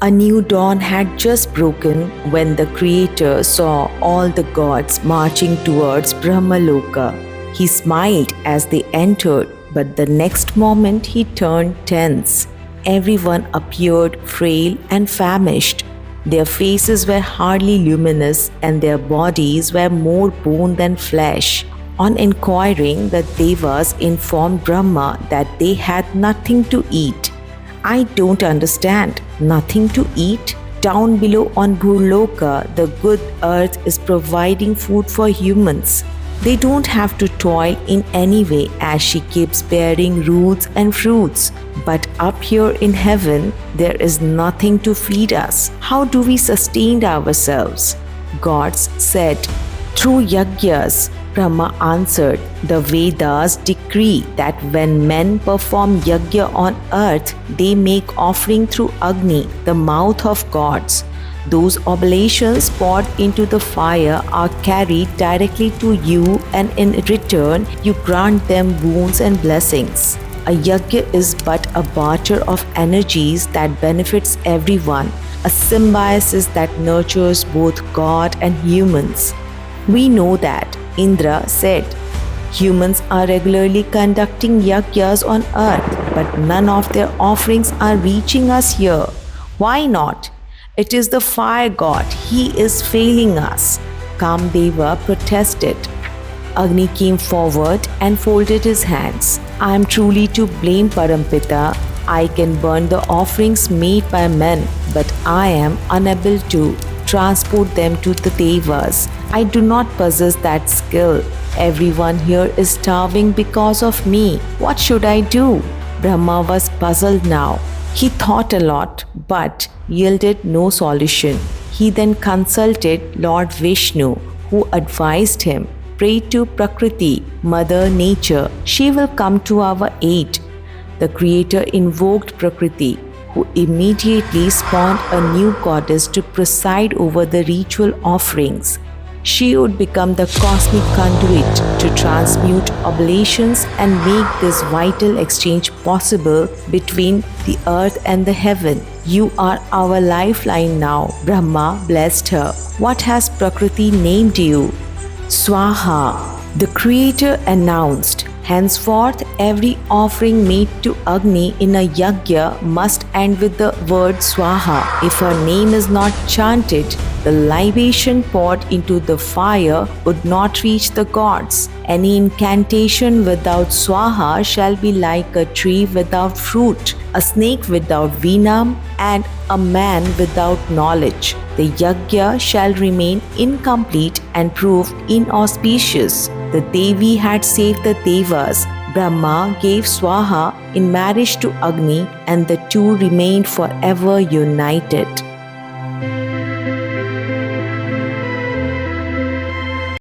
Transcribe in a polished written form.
A new dawn had just broken when the Creator saw all the gods marching towards Brahmaloka. He smiled as they entered, but the next moment he turned tense. Everyone appeared frail and famished. Their faces were hardly luminous, and their bodies were more bone than flesh. On inquiring, the Devas informed Brahma that they had nothing to eat. I don't understand. Nothing to eat? Down below on Bhuloka, the good earth is providing food for humans. They don't have to toil in any way as she keeps bearing roots and fruits. But up here in heaven, there is nothing to feed us. How do we sustain ourselves? Gods said, through yajnas. Brahma answered, the Vedas decree that when men perform yajna on earth, they make offering through Agni, the mouth of gods. Those oblations poured into the fire are carried directly to you, and in return, you grant them boons and blessings. A yajna is but a barter of energies that benefits everyone, a symbiosis that nurtures both God and humans. We know that. Indra said, humans are regularly conducting yajnas on earth, but none of their offerings are reaching us here. Why not? It is the fire god. He is failing us. Kamdeva protested. Agni came forward and folded his hands. I am truly to blame, Parampita. I can burn the offerings made by men, but I am unable to transport them to the Devas. I do not possess that skill. Everyone here is starving because of me. What should I do? Brahma was puzzled now. He thought a lot, but yielded no solution. He then consulted Lord Vishnu, who advised him, pray to Prakriti, Mother Nature. She will come to our aid. The Creator invoked Prakriti, who immediately spawned a new goddess to preside over the ritual offerings. She would become the cosmic conduit to transmute oblations and make this vital exchange possible between the earth and the heaven. You are our lifeline now, Brahma blessed her. What has Prakriti named you? Swaha. The Creator announced, henceforth every offering made to Agni in a yajna must end with the word Swaha. If her name is not chanted, the libation poured into the fire would not reach the gods. Any incantation without Swaha shall be like a tree without fruit, a snake without venom, and a man without knowledge. The yajna shall remain incomplete and prove inauspicious. The Devi had saved the Devas. Brahma gave Swaha in marriage to Agni, and the two remained forever united.